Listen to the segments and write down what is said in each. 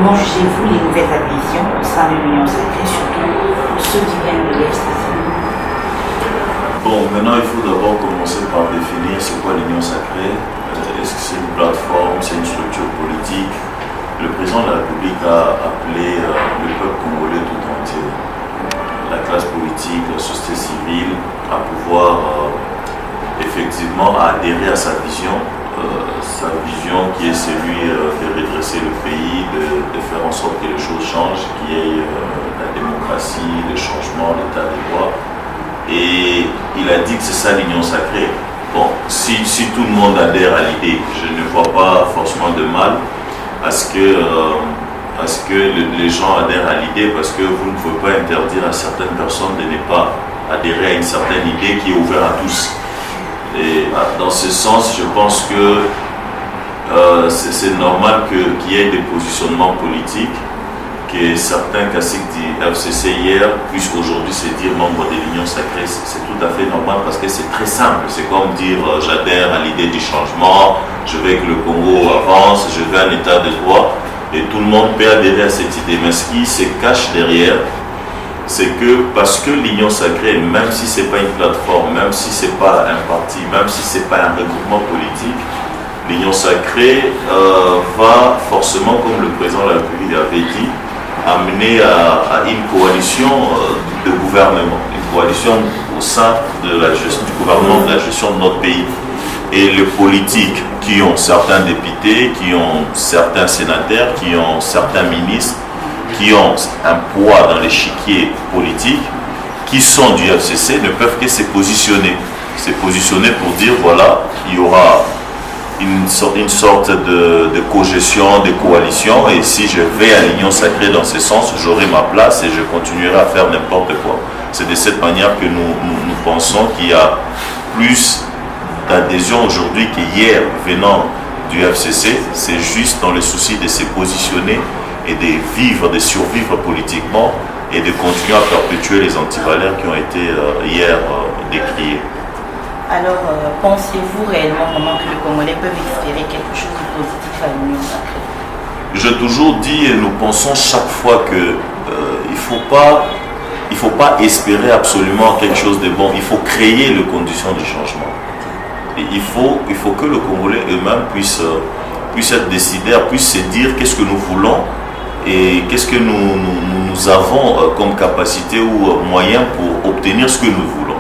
comment jugez-vous les nouvelles adhésions au sein de l'Union sacrée, surtout pour ceux qui viennent de l'FCC? Bon, maintenant il faut d'abord commencer par définir c'est quoi l'Union sacrée. Est-ce que c'est une plateforme, c'est une structure politique? Le président de la République a appelé le peuple congolais tout entier, la classe politique, la société civile, à pouvoir effectivement adhérer à sa vision qui est celui de redresser le pays, de faire en sorte que les choses changent, qu'il y ait la démocratie, le changement, l'état de droit. Et il a dit que c'est ça l'Union sacrée. Bon, si tout le monde adhère à l'idée, je ne vois pas forcément de mal à ce que les gens adhèrent à l'idée, parce que vous ne pouvez pas interdire à certaines personnes de ne pas adhérer à une certaine idée qui est ouverte à tous. Et dans ce sens, je pense que c'est normal qu'il y ait des positionnements politiques, que certains caciques du FCC hier puissent aujourd'hui se dire membres de l'Union sacrée. C'est tout à fait normal parce que c'est très simple. C'est comme dire j'adhère à l'idée du changement, je veux que le Congo avance, je veux un état de droit, et tout le monde peut adhérer à cette idée. Mais ce qui se cache derrière, c'est que parce que l'Union sacrée, même si ce n'est pas une plateforme, même si ce n'est pas un parti, même si ce n'est pas un regroupement politique, l'Union sacrée va forcément, comme le président de la République avait dit, amener à une coalition de gouvernement, une coalition au sein de la gestion, du gouvernement de la gestion de notre pays. Et les politiques qui ont certains députés, qui ont certains sénateurs, qui ont certains ministres, qui ont un poids dans l'échiquier politique, qui sont du FCC, ne peuvent que se positionner. Se positionner pour dire, voilà, il y aura une sorte de cogestion, de coalition, et si je vais à l'Union sacrée dans ce sens, j'aurai ma place et je continuerai à faire n'importe quoi. C'est de cette manière que nous pensons qu'il y a plus d'adhésion aujourd'hui qu'hier venant du FCC. C'est juste dans le souci de se positionner et de vivre, de survivre politiquement et de continuer à perpétuer les antivaleurs qui ont été hier décriées. Alors, pensez-vous réellement comment que les Congolais peuvent espérer quelque chose de positif à l'Union sacrée? J'ai toujours dit et nous pensons chaque fois que il faut pas espérer absolument quelque chose de bon. Il faut créer les conditions du changement. Et il faut que le Congolais eux-mêmes puissent être décideurs, puissent se dire qu'est-ce que nous voulons et qu'est-ce que nous avons comme capacité ou moyen pour obtenir ce que nous voulons.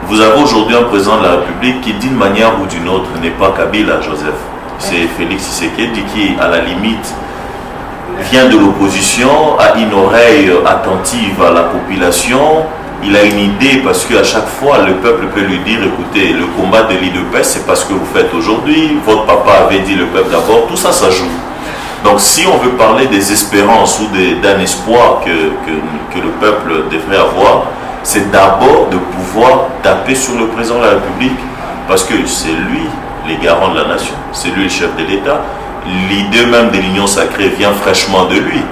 Vous avez aujourd'hui un président de la République qui, d'une manière ou d'une autre, n'est pas Kabila, Joseph. C'est Félix Tshisekedi qui, à la limite, vient de l'opposition, a une oreille attentive à la population. Il a une idée parce qu'à chaque fois, le peuple peut lui dire, écoutez, le combat de l'IDPS, c'est pas ce que vous faites aujourd'hui. Votre papa avait dit le peuple d'abord. Tout ça, ça joue. Donc, si on veut parler des espérances ou d'un espoir que le peuple devrait avoir, c'est d'abord de pouvoir taper sur le président de la République, parce que c'est lui le garant de la nation, c'est lui le chef de l'État. L'idée même de l'Union sacrée vient fraîchement de lui.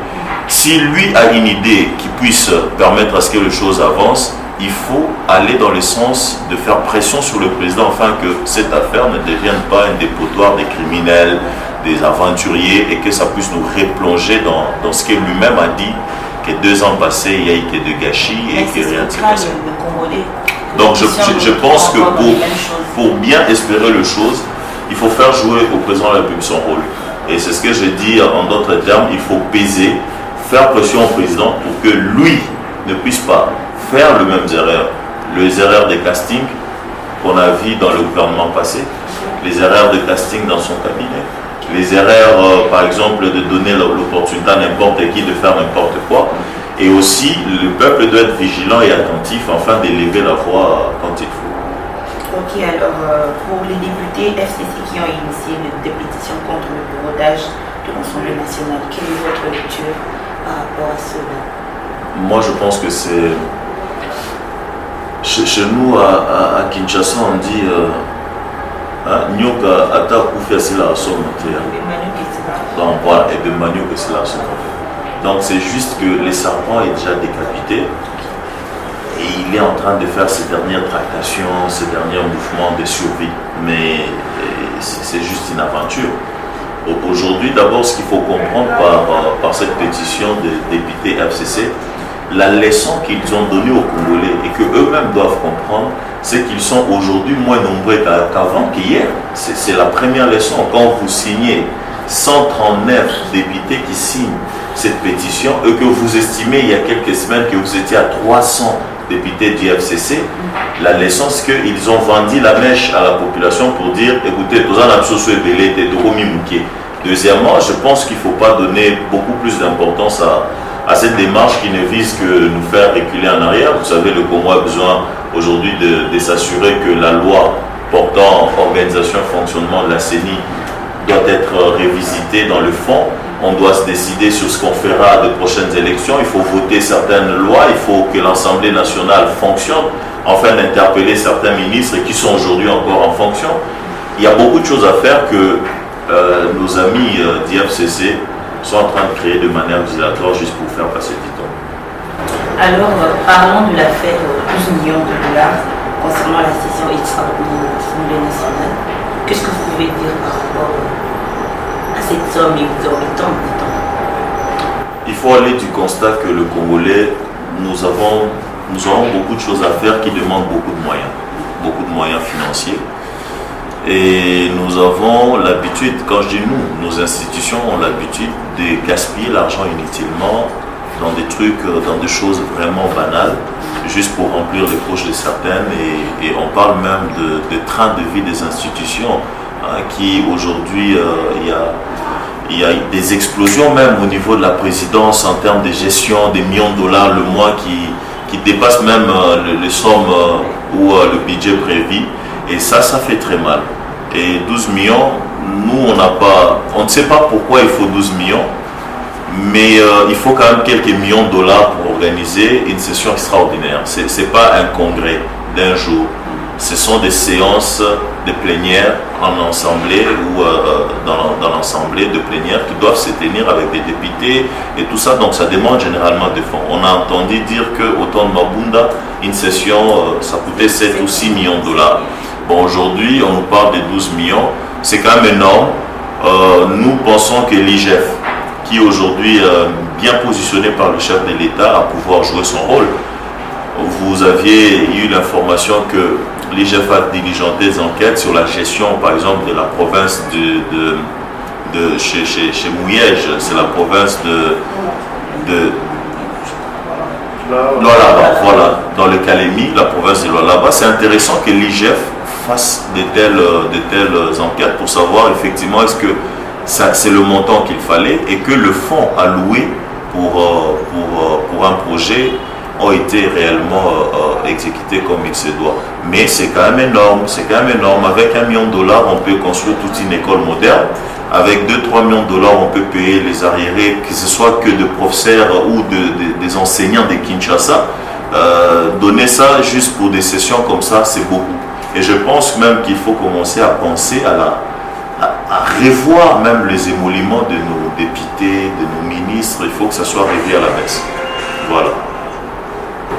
Si lui a une idée qui puisse permettre à ce que les choses avancent, il faut aller dans le sens de faire pression sur le président afin que cette affaire ne devienne pas un dépotoir des criminels, des aventuriers, et que ça puisse nous replonger dans ce que lui-même a dit, que 2 ans passés, il n'y a eu que de gâchis et que rien ne s'est passé. Donc je pense que pour bien espérer les choses, il faut faire jouer au président de la République son rôle. Et c'est ce que j'ai dit en d'autres termes, il faut peser, faire pression au président pour que lui ne puisse pas faire les mêmes erreurs. Les erreurs de casting qu'on a vues dans le gouvernement passé, les erreurs de casting dans son cabinet, les erreurs, par exemple, de donner l'opportunité à n'importe qui de faire n'importe quoi. Et aussi, le peuple doit être vigilant et attentif afin d'élever la voix quand il faut. Ok, alors, pour les députés FCC qui ont initié des pétitions contre le bureau d'âge de l'Assemblée nationale, quelle est votre lecture par rapport à cela? Moi, je pense que c'est... Chez nous, à Kinshasa, on dit... Nyoka ata kufia sila asomo. Donc voilà, et de Manu que c'est la seconde. Donc c'est juste que le serpent est déjà décapité et il est en train de faire ses dernières tractations, ses derniers mouvements de survie. Mais c'est juste une aventure. Aujourd'hui, d'abord, ce qu'il faut comprendre par cette pétition des députés FCC, la leçon qu'ils ont donnée aux Congolais et qu'eux-mêmes doivent comprendre, c'est qu'ils sont aujourd'hui moins nombreux qu'avant, qu'hier. C'est la première leçon. Quand vous signez 139 députés qui signent cette pétition et que vous estimez il y a quelques semaines que vous étiez à 300 députés du FCC, la leçon c'est qu'ils ont vendu la mèche à la population pour dire écoutez, deuxièmement, je pense qu'il ne faut pas donner beaucoup plus d'importance à cette démarche qui ne vise que nous faire reculer en arrière. Vous savez, le Congo a besoin aujourd'hui de s'assurer que la loi portant organisation et fonctionnement de la CENI doit être révisitée dans le fond. On doit se décider sur ce qu'on fera de prochaines élections. Il faut voter certaines lois. Il faut que l'Assemblée nationale fonctionne, afin d'interpeller certains ministres qui sont aujourd'hui encore en fonction. Il y a beaucoup de choses à faire que nos amis d'IFCC sont en train de créer de manière dilatoire juste pour faire passer du temps. Alors, parlons de l'affaire 12 millions de dollars concernant la session extraordinaire de l'Assemblée nationale. Qu'est-ce que vous pouvez dire par rapport à cette somme exorbitante? Il faut aller du constat que le Congolais, nous avons beaucoup de choses à faire qui demandent beaucoup de moyens financiers. Et nous avons l'habitude, quand je dis nous, nos institutions ont l'habitude de gaspiller l'argent inutilement dans des trucs, dans des choses vraiment banales, juste pour remplir les poches de certaines. Et on parle même de train de vie des institutions, qui aujourd'hui, il y a des explosions même au niveau de la présidence en termes de gestion, des millions de dollars le mois qui dépassent même les sommes ou le budget prévu. Et ça fait très mal. Et 12 millions, nous, on ne sait pas pourquoi il faut 12 millions, mais il faut quand même quelques millions de dollars pour organiser une session extraordinaire. Ce n'est pas un congrès d'un jour. Ce sont des séances de plénière en assemblée ou dans l'assemblée de plénière qui doivent se tenir avec des députés et tout ça. Donc ça demande généralement des fonds. On a entendu dire qu'au temps de Mabunda, une session, ça coûtait 7 ou 6 millions de dollars. Bon, aujourd'hui, on nous parle de 12 millions. C'est quand même énorme. Nous pensons que l'IGF, qui aujourd'hui est bien positionné par le chef de l'État à pouvoir jouer son rôle, vous aviez eu l'information que l'IGF a diligenté des enquêtes sur la gestion, par exemple, de la province chez Mouyège. C'est la province de voilà, dans le Calémie, la province de Lualaba. C'est intéressant que l'IGF fasse de telles enquêtes pour savoir effectivement est-ce que c'est le montant qu'il fallait et que le fonds alloué pour un projet ont été réellement exécutés comme il se doit. Mais c'est quand même énorme, Avec 1 million de dollars, on peut construire toute une école moderne. Avec 2-3 millions de dollars, on peut payer les arriérés, que ce soit que de professeurs ou des enseignants de Kinshasa. Donner ça juste pour des sessions comme ça, c'est beaucoup. Et je pense même qu'il faut commencer à penser à revoir même les émoluments de nos députés, de nos ministres. Il faut que ça soit revu à la baisse. Voilà.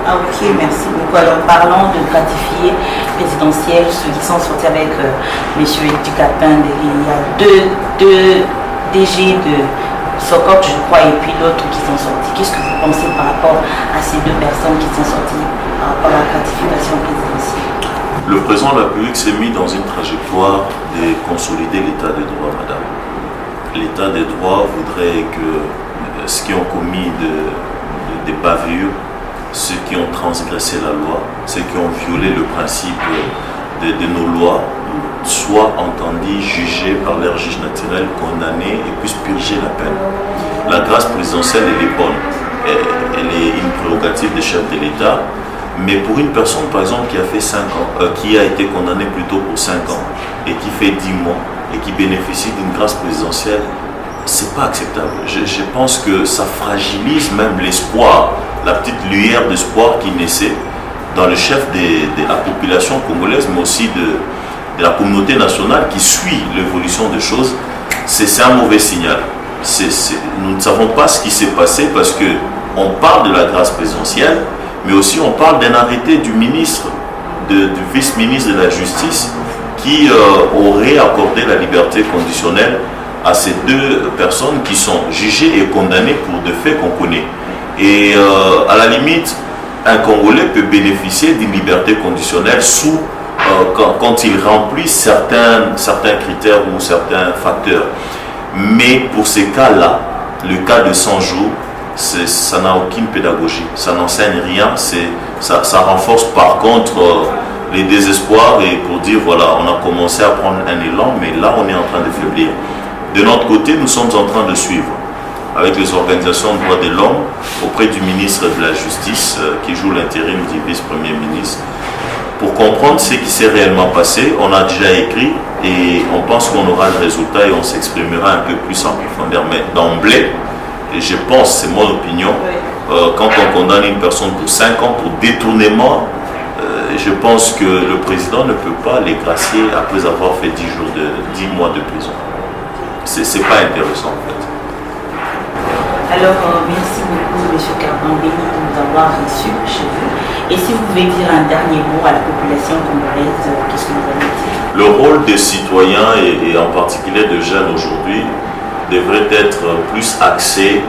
Ah ok, merci beaucoup. Alors parlons de gratifiés présidentiels, ceux qui sont sortis avec M. Ducapin. Il y a deux DG de Sokop, je crois, et puis l'autre qui sont sortis. Qu'est-ce que vous pensez par rapport à ces deux personnes qui sont sorties par rapport à la gratification présidentielle? Le président de la République s'est mis dans une trajectoire de consolider l'état de droit, madame. L'état de droit voudrait que ceux qui ont commis des bavures, ceux qui ont transgressé la loi, ceux qui ont violé le principe de nos lois, soient entendus, jugés par leur juge naturel, condamnés et puissent purger la peine. La grâce présidentielle, elle est bonne. Elle est une prérogative des chefs de l'État. Mais pour une personne, par exemple, qui a fait 5 ans, qui a été condamnée plutôt pour 5 ans et qui fait 10 mois et qui bénéficie d'une grâce présidentielle, c'est pas acceptable. Je pense que ça fragilise même l'espoir, la petite lueur d'espoir qui naissait dans le chef de la population congolaise, mais aussi de la communauté nationale qui suit l'évolution des choses. C'est un mauvais signal. Nous ne savons pas ce qui s'est passé parce qu'on parle de la grâce présidentielle, mais aussi on parle d'un arrêté du ministre, du vice-ministre de la Justice qui aurait accordé la liberté conditionnelle à ces deux personnes qui sont jugées et condamnées pour des faits qu'on connaît. Et à la limite, un Congolais peut bénéficier d'une liberté conditionnelle quand il remplit certains critères ou certains facteurs. Mais pour ces cas-là, le cas de 100 jours, ça n'a aucune pédagogie, ça n'enseigne rien, ça renforce par contre les désespoirs et pour dire voilà, on a commencé à prendre un élan, mais là on est en train de faiblir. De notre côté, nous sommes en train de suivre avec les organisations de droits de l'homme auprès du ministre de la Justice qui joue l'intérim du vice-premier ministre pour comprendre ce qui s'est réellement passé. On a déjà écrit et on pense qu'on aura le résultat et on s'exprimera un peu plus en profondeur. Mais d'emblée, et je pense, c'est mon opinion, quand on condamne une personne pour 5 ans pour détournement, je pense que le président ne peut pas les gracier après avoir fait 10 mois de prison. C'est pas intéressant en fait. Alors, merci beaucoup, M. Karbambéni, de nous avoir reçus chez vous. Et si vous pouvez dire un dernier mot à la population congolaise, qu'est-ce que vous allez dire? Le rôle des citoyens et en particulier de jeunes aujourd'hui devrait être plus axé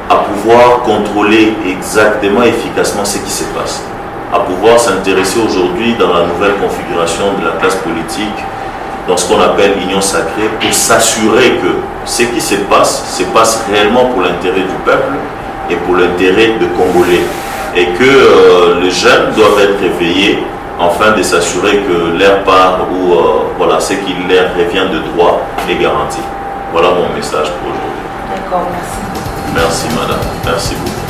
à pouvoir contrôler exactement, efficacement ce qui se passe, à pouvoir s'intéresser aujourd'hui dans la nouvelle configuration de la classe politique, dans ce qu'on appelle l'union sacrée, pour s'assurer que ce qui se passe réellement pour l'intérêt du peuple et pour l'intérêt de Congolais. Et que les jeunes doivent être réveillés afin de s'assurer que leur part ou voilà, ce qui leur revient de droit est garanti. Voilà mon message pour aujourd'hui. D'accord, merci. Merci madame, merci beaucoup.